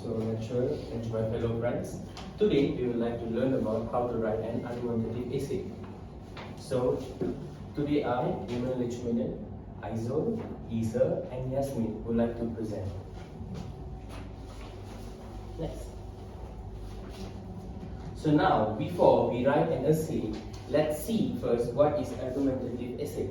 to our lecture and to my fellow friends. Today we would like to learn about how to write an argumentative essay. So today I, Imran Lechmanan, Aizol, Isa and Yasmin would like to present. Next. So now, before we write an essay, let's see first what is argumentative essay.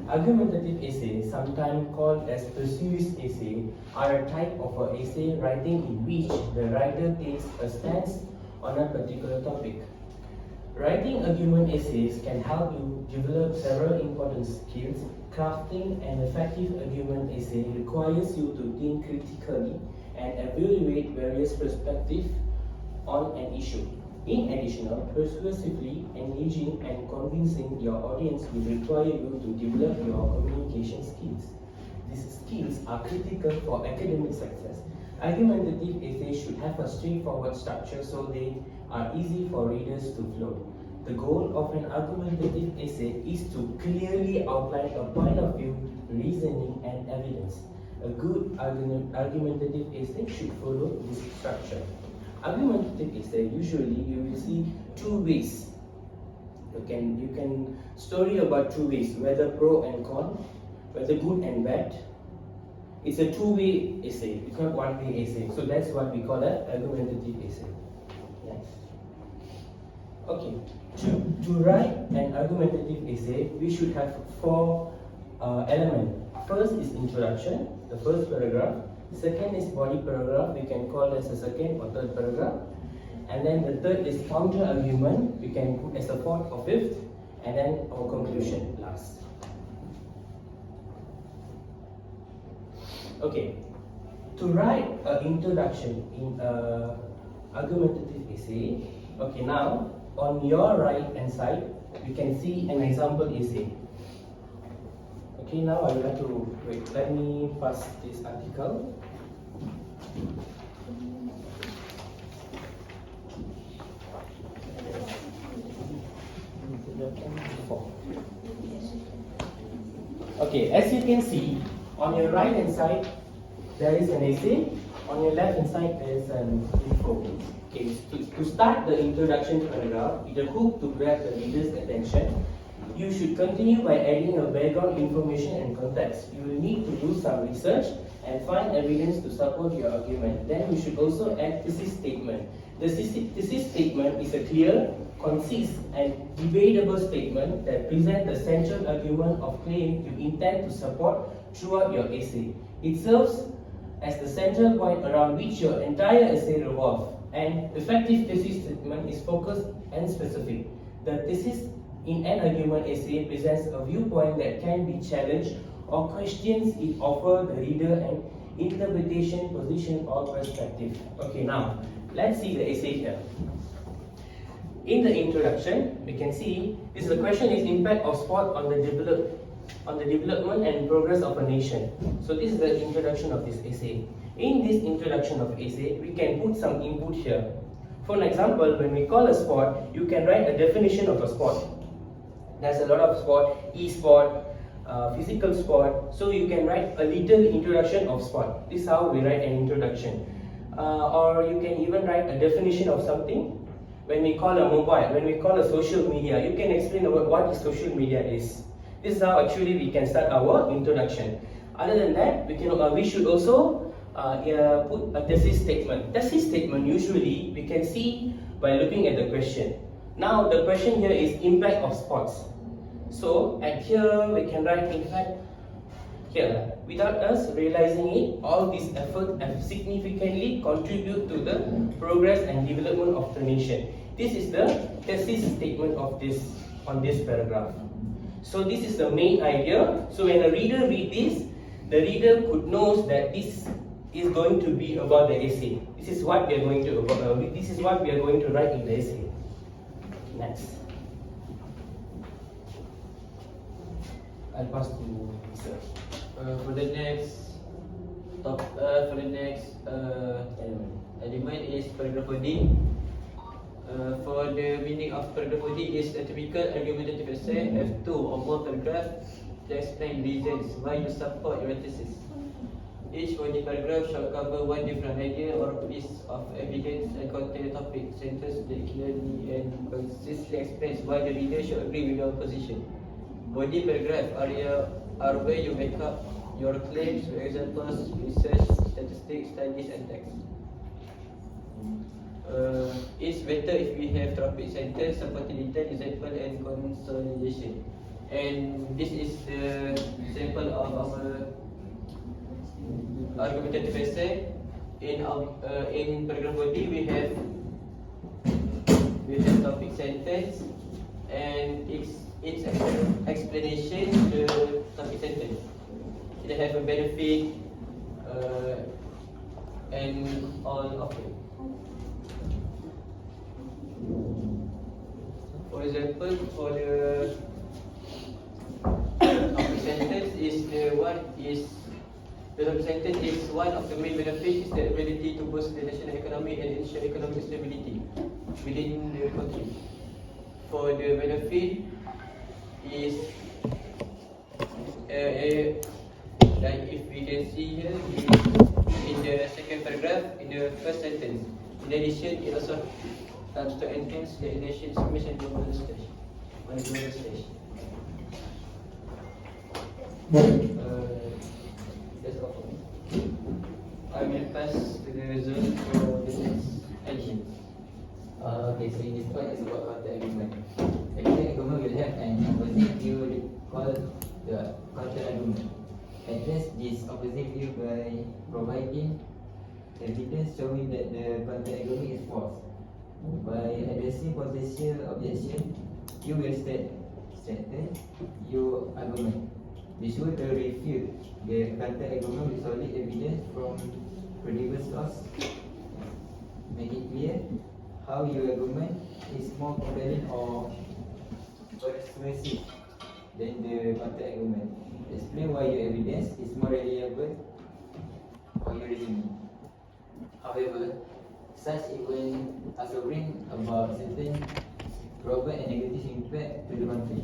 Argumentative essay, sometimes called as persuasive essay, are a type of an essay writing in which the writer takes a stance on a particular topic. Writing argument essays can help you develop several important skills. Crafting an effective argument essay requires you to think critically and evaluate various perspectives on an issue. In addition, persuasively engaging and convincing your audience will require you to develop your communication skills. These skills are critical for academic success. Argumentative essays should have a straightforward structure so they are easy for readers to follow. The goal of an argumentative essay is to clearly outline a point of view, reasoning, and evidence. A good argumentative essay should follow this structure. Argumentative essay, usually you will see two ways. You can story about two ways, whether pro and con, whether good and bad. It's a two-way essay, it's not one-way essay. So that's what we call an argumentative essay. Next. Okay, to write an argumentative essay, we should have four elements. First is introduction, the first paragraph. Second is body paragraph, we can call as a second or third paragraph. And then the third is counter argument, we can put as a fourth or fifth. And then our conclusion last. Okay, to write an introduction in an argumentative essay, okay, now on your right hand side, we can see an example essay. Okay, now I would like to, let me pass this article. Okay, as you can see, on your right hand side, there is an essay. On your left hand side, there is an info. Okay, to start the introduction paragraph, with a hook to grab the reader's attention, you should continue by adding a background information and context. You will need to do some research and find evidence to support your argument. Then you should also add thesis statement. The thesis statement is a clear, concise and debatable statement that presents the central argument of claim you intend to support throughout your essay. It serves as the central point around which your entire essay revolves. An effective thesis statement is focused and specific. The thesis in an argument essay presents a viewpoint that can be challenged or questions it offers the reader an interpretation, position or perspective. Okay, now let's see the essay here. In the introduction, we can see the question is impact of sport on the development and progress of a nation. So this is the introduction of this essay. In this introduction of essay, we can put some input here. For an example, when we call a sport, you can write a definition of a sport. There's a lot of sport, e-sport, physical sport. So you can write a little introduction of sport. This is how we write an introduction. Or you can even write a definition of something. When we call a mobile, when we call a social media, you can explain about what social media is. This is how actually we can start our introduction. Other than that, we should also put a thesis statement. Thesis statement usually we can see by looking at the question. Now the question here is impact of sports. So at here we can write impact here. Without us realizing it, all this effort have significantly contribute to the progress and development of the nation. This is the thesis statement of on this paragraph. So this is the main idea. So when a reader read this, the reader could know that this is going to be about the essay. This is what we are going to write in the essay. Next. I'll pass to Sir. For the next element is paragraph body. For the meaning of paragraph body is a typical argumentative essay have two or more paragraphs to explain reasons why you support your thesis. Each body paragraph shall cover one different idea or piece of evidence and contain a topic, sentence that clearly and concisely explains why the reader should agree with your position. Body paragraph are where you make up your claims, examples, research, statistics, studies, and text. It's better if we have topic, sentence, supporting detail, example, and consolidation. And this is the sample of our argumentative essay. In paragraph body we have topic, sentence, and its explanation the topic, sentence. It have a benefit and all of it. For example, for the topic sentence is the topic sentence is one of the main benefits is the ability to boost the national economy and ensure economic stability within the country. For the benefit is like if we can see here in the second paragraph in the first sentence. In addition, it also helps to enhance the nation's image on the global stage. That's all for me. I will pass to the result for the next edition. Okay, so in this part is about counter argument. Actually, argument will have an opposite view called the counter argument. Address this opposite view by providing evidence showing that the counter argument is false. By addressing potential objection, you will strengthen your argument. Be sure to refute the counter argument with solid evidence from credible source. Make it clear how your argument is more compelling or persuasive than the counter argument. Explain why your evidence is more reliable for your reasoning. However, such it will also bring about certain drawback and negative impact to the country.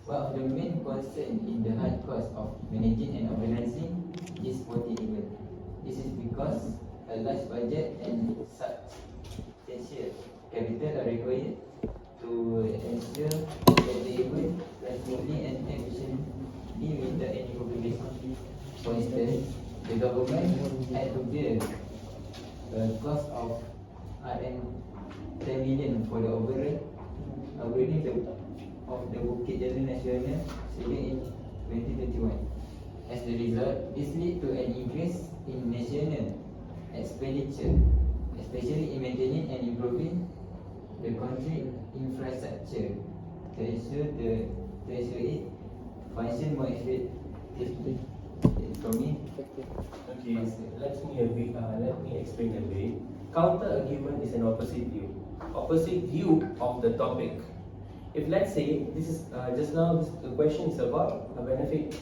One of the main concerns in the hard cost of managing and organizing is political. This is because a large budget and substantial capital are required to ensure that they will run smoothly and efficiently without any complication. For instance, the government had to bear a cost of RM 10 million for the upgrading of the Bukit Jalil National Stadium in 2021. As a result, this led to an increase in national expenditure, especially in maintaining and improving the country infrastructure to ensure it function more effectively. From me. Okay, let me explain a bit. Counter argument is an opposite view of the topic. If let's say this is just now the question is about a benefit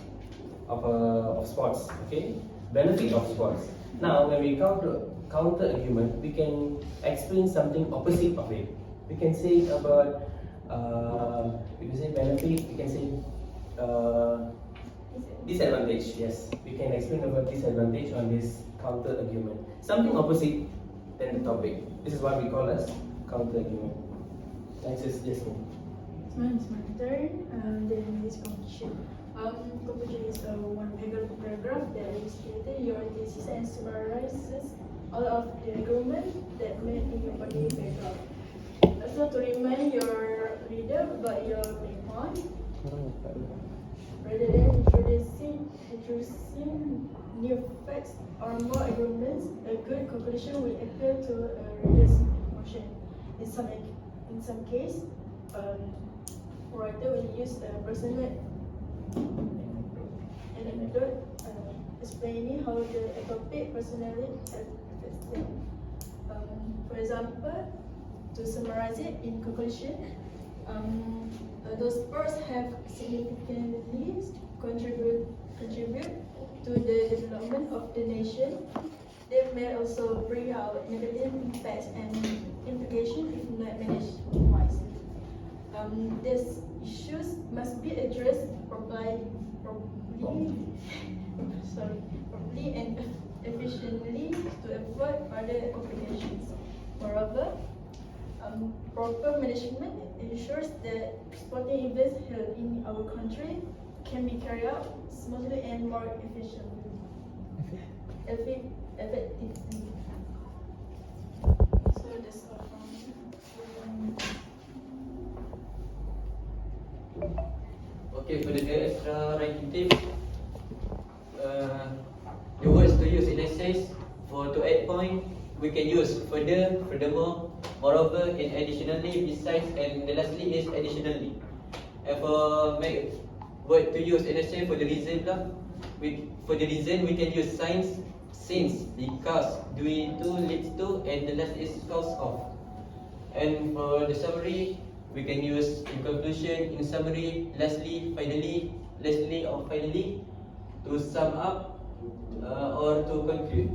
of sports, okay? Benefit of sports. Now, when we come to counter argument, we can explain something opposite of it. We can say about we can say benefit. We can say disadvantage. Yes, we can explain about disadvantage on this counter argument. Something opposite than the topic. This is what we call as counter argument. Next is Jasmine. It's my turn. Then this conclusion. Conclusion is one paragraph that illustrated your thesis and summarizes all of the argument that made in your body paragraph. Also to remind your reader about your main point, rather than introducing new facts or more arguments, a good conclusion will appeal to a reader's emotion. In some case, writer will use a personal anecdote explaining how the topic personally affects them. For example, to summarize it in conclusion, those sports have significantly contribute to the development of the nation. They may also bring out negative impacts and implications if not managed wisely. These issues must be addressed properly properly and efficiently to avoid further complications. Moreover, proper management ensures that sporting events held in our country can be carried out smoothly and more efficiently. Effectively. So that's all from me. Okay, for the extra writing tip, the words to use in essays to add point, we can use further, furthermore, moreover, and additionally, besides, and the lastly is additionally. And for make word to use in essay for the reason we can use since, because, due to, leads to, and the last is cause of. And for the summary, we can use in conclusion, in summary, lastly, finally, or finally, to sum up or to conclude.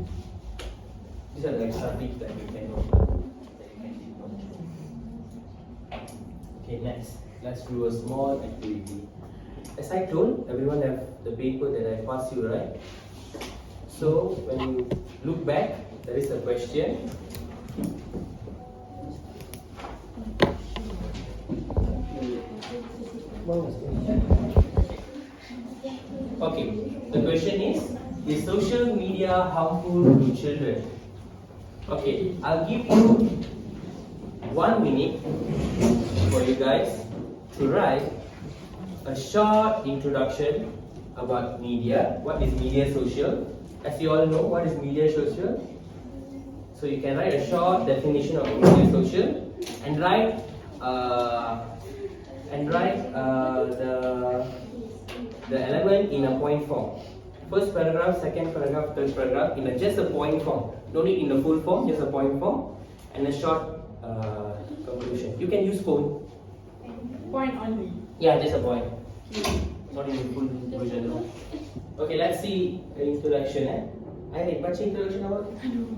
These are the extra tips that you can know. Okay, next, let's do a small activity. As I told, everyone have the paper that I passed you, right? So when you look back, there is a question. Okay, the question is social media harmful to children? Okay, I'll give you 1 minute for you guys to write a short introduction about media. What is media social? As you all know, what is media social? So you can write a short definition of media social and write the element in a point form. First paragraph, second paragraph, third paragraph in just a point form. Don't need in the full form, just a point form and a short conclusion. You can use phone. Point only. Yeah, just a point. Not in the full version. No. Okay, let's see the introduction. I read baca introduction apa?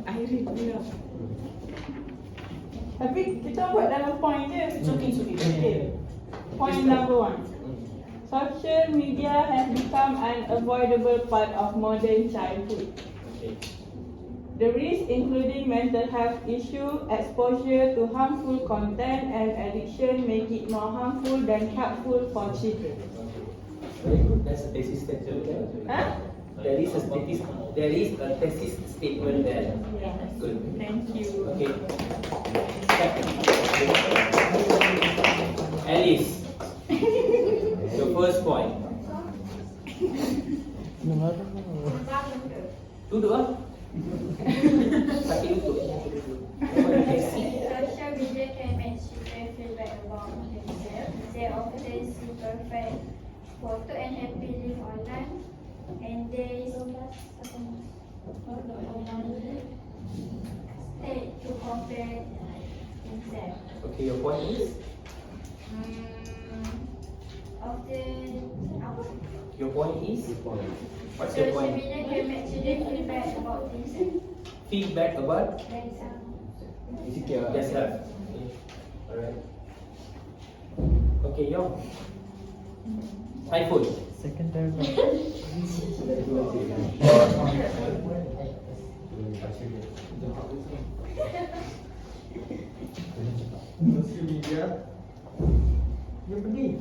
I read pula. Tapi kita buat dalam point je. It's okay. Okay. Point number 1. Social media has become an unavoidable part of modern childhood. Okay. The risks including mental health issues, exposure to harmful content and addiction make it more harmful than helpful for children. Very good. That's a thesis statement. Huh? There is a thesis statement there. Yeah. Good. Thank you. Okay. Alice, your first point. Duduk ah. Kaki lutut. Social media can make children feel bad about themselves. They often see perfect photo and happy life online, and they stay to compare themselves. Okay, your point is? Your point is? What's your Social point? media can make children feel bad about themselves. Feedback about Themselves. yourself. Okay. Alright. Okay, your iPhone. Second paragraph. Social media. Dia pergi.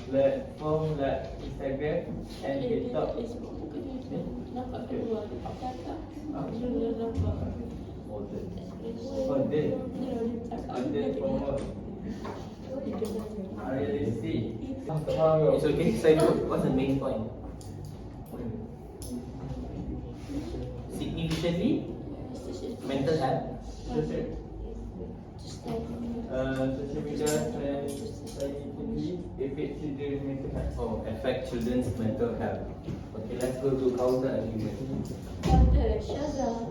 Platform like Instagram and TikTok. It's okay. Say what's the main point? Significantly, mental health. Social media scientifically affect children mental health. Oh, affect children's mental health. Okay, let's go to counter argument. Okay, Shazam.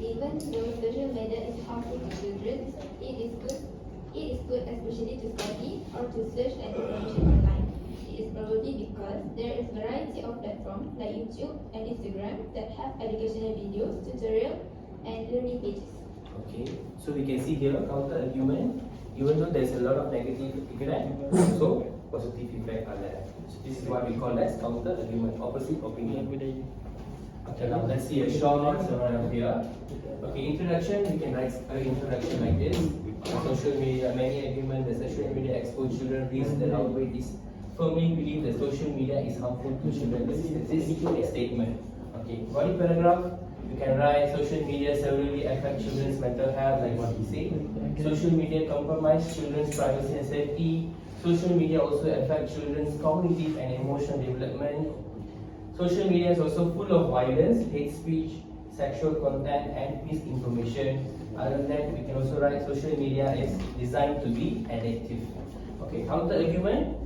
Even though social media is harmful to children, it is good especially to study or to search and information online. It is probably because there is variety of platforms like YouTube and Instagram that have educational videos, tutorials, and learning pages. Okay, so we can see here counter argument. Even though there's a lot of negative effect, also positive effect are there. So this is what we call as counter argument, opposite opinion. Okay, now let's see a short summary of here. Okay, introduction. We can write an introduction like this. Social media, many arguments that social media expose children risks that outweigh this. Firmly believe that social media is harmful to children. This is a statement. Okay, body paragraph. You can write social media severely affect children's mental health, like what we say. Social media compromise children's privacy and safety. Social media also affect children's cognitive and emotional development. Social media is also full of violence, hate speech, sexual content, and misinformation. Other than that, we can also write social media is designed to be addictive. Okay, counter argument,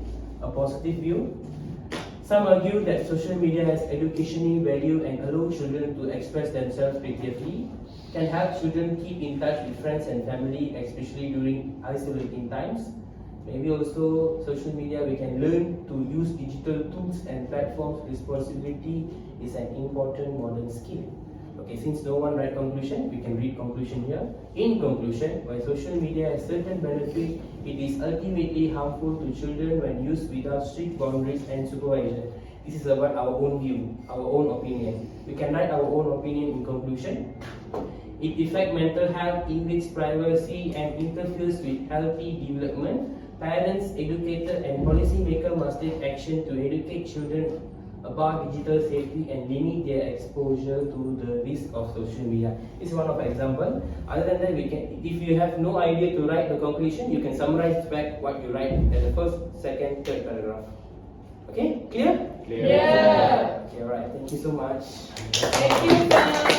a positive view. Some argue that social media has educational value and allow children to express themselves creatively, can help children keep in touch with friends and family, especially during isolating times. Maybe also social media, we can learn to use digital tools and platforms. Responsibility is an important modern skill. Okay, since no one write conclusion, we can read conclusion here. In conclusion, while social media has certain benefits, it is ultimately harmful to children when used without strict boundaries and supervision. This is about our own view, our own opinion. We can write our own opinion in conclusion. It affects mental health, invades privacy, and interferes with healthy development. Parents, educators, and policymakers must take action to educate children about digital safety and limit their exposure to the risk of social media. This is one of example. Other than that, we can, if you have no idea to write the conclusion, you can summarize back what you write at the first, second, third paragraph. Okay, clear? Yeah. Okay, alright. Thank you so much. Thank you, sir.